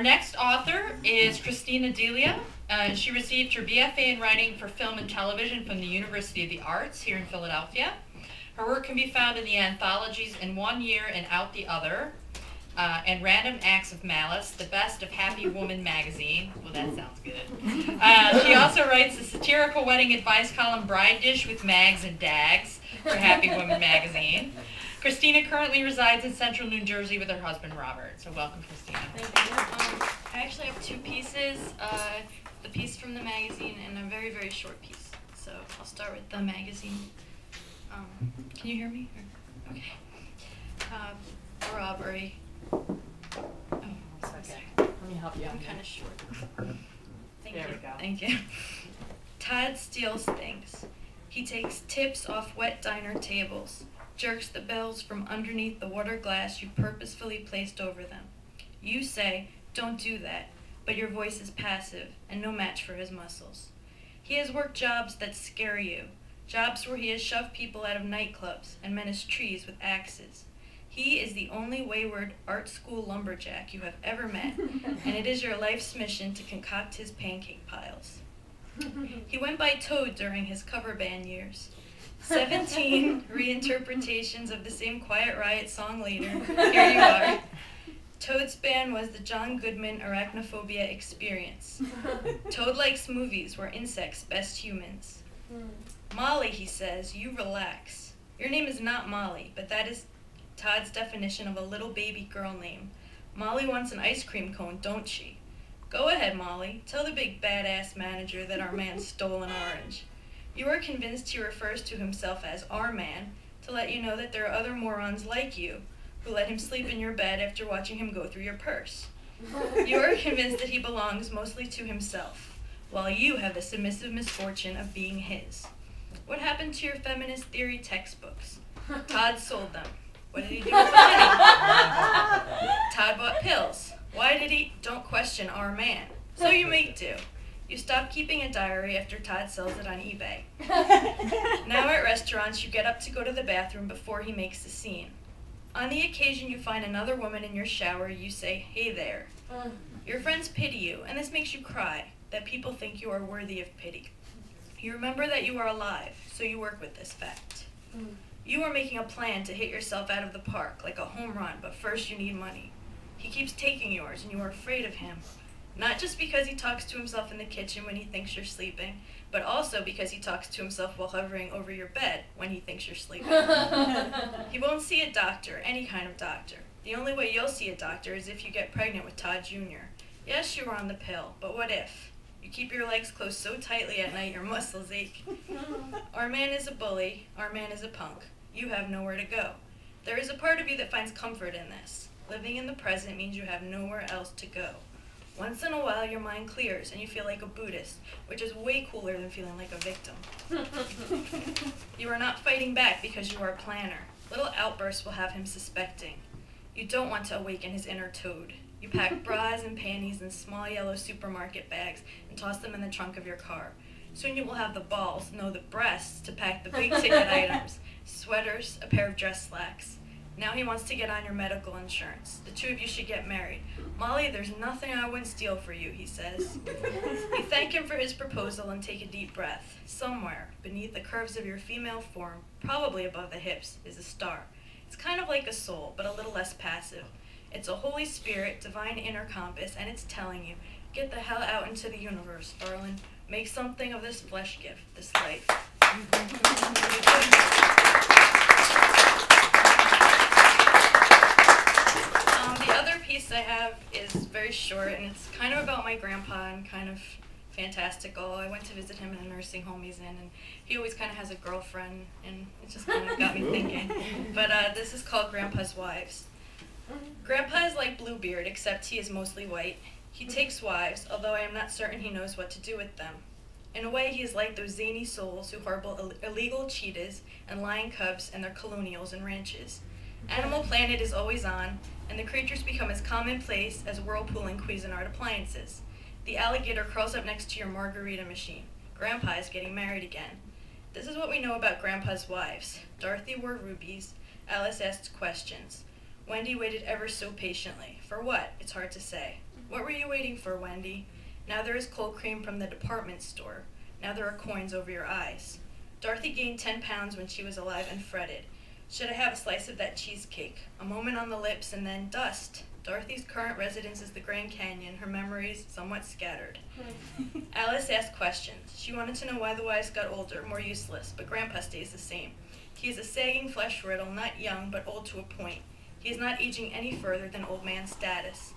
next author is Christina Delia. She received her BFA in writing for film and television from the University of the Arts here in Philadelphia. Her work can be found in the anthologies In 1 Year and Out the Other, and Random Acts of Malice, the best of Happy Woman magazine. Well, that sounds good. She also writes the satirical wedding advice column Bride Dish with Mags and Dags for Happy Woman magazine. Christina currently resides in central New Jersey with her husband, Robert. So welcome, Christina. Thank you. I actually have two pieces, the piece from the magazine and a very, very short piece. So I'll start with the magazine. Can you hear me? Okay. A robbery. Oh, Okay. Let me help you. I'm kind of short. Thank There you. we go. Thank you. Todd steals things. He takes tips off wet diner tables, jerks the bills from underneath the water glass you purposefully placed over them. You say, "Don't do that," but your voice is passive and no match for his muscles. He has worked jobs that scare you, jobs where he has shoved people out of nightclubs and menaced trees with axes. He is the only wayward art school lumberjack you have ever met, and it is your life's mission to concoct his pancake piles. He went by Toad during his cover band years. 17 reinterpretations of the same Quiet Riot song later, here you are. Toad's band was the John Goodman arachnophobia experience. Toad likes movies where insects best humans. Molly, he says, you relax. Your name is not Molly, but that is Todd's definition of a little baby girl name. Molly wants an ice cream cone, don't she? Go ahead, Molly. Tell the big badass manager that our man stole an orange. You are convinced he refers to himself as our man to let you know that there are other morons like you who let him sleep in your bed after watching him go through your purse. You are convinced that he belongs mostly to himself, while you have the submissive misfortune of being his. What happened to your feminist theory textbooks? Todd sold them. What did he do with the money? Todd bought pills. Why did he? Don't question our man. So you make do. You stop keeping a diary after Todd sells it on eBay. Now at restaurants, you get up to go to the bathroom before he makes the scene. On the occasion you find another woman in your shower, you say, "Hey there." Your friends pity you, and this makes you cry, that people think you are worthy of pity. You remember that you are alive, so you work with this fact. You are making a plan to hit yourself out of the park, like a home run, but first you need money. He keeps taking yours, and you are afraid of him. Not just because he talks to himself in the kitchen when he thinks you're sleeping, but also because he talks to himself while hovering over your bed when he thinks you're sleeping. He won't see a doctor, any kind of doctor. The only way you'll see a doctor is if you get pregnant with Todd Jr. Yes, you are on the pill, but what if? You keep your legs closed so tightly at night your muscles ache. Our man is a bully, our man is a punk. You have nowhere to go. There is a part of you that finds comfort in this. Living in the present means you have nowhere else to go. Once in a while, your mind clears and you feel like a Buddhist, which is way cooler than feeling like a victim. You are not fighting back because you are a planner. Little outbursts will have him suspecting. You don't want to awaken his inner Toad. You pack bras and panties in small yellow supermarket bags and toss them in the trunk of your car. Soon you will have the balls, no, the breasts, to pack the big-ticket items, sweaters, a pair of dress slacks. Now he wants to get on your medical insurance. The two of you should get married. Molly, there's nothing I wouldn't steal for you, he says. You thank him for his proposal and take a deep breath. Somewhere, beneath the curves of your female form, probably above the hips, is a star. It's kind of like a soul, but a little less passive. It's a Holy Spirit, divine inner compass, and it's telling you, get the hell out into the universe, darling. Make something of this flesh gift, this life. The other piece I have is very short, and it's kind of about my grandpa and kind of fantastical. I went to visit him in a nursing home he's in, and he always kind of has a girlfriend, and it just kind of got me thinking. But this is called Grandpa's Wives. Grandpa is like Bluebeard, except he is mostly white. He takes wives, although I am not certain he knows what to do with them. In a way, he is like those zany souls who harbor illegal cheetahs and lion cubs in their colonials and ranches. Animal Planet is always on, and the creatures become as commonplace as Whirlpool and Cuisinart appliances. The alligator curls up next to your margarita machine. Grandpa is getting married again. This is what we know about Grandpa's wives. Dorothy wore rubies. Alice asked questions. Wendy waited ever so patiently. For what? It's hard to say. What were you waiting for, Wendy? Now there is cold cream from the department store. Now there are coins over your eyes. Dorothy gained 10 pounds when she was alive and fretted. Should I have a slice of that cheesecake? A moment on the lips and then dust. Dorothy's current residence is the Grand Canyon, her memories somewhat scattered. Alice asked questions. She wanted to know why the wise got older, more useless, but Grandpa stays the same. He is a sagging flesh riddle, not young, but old to a point. He is not aging any further than old man status.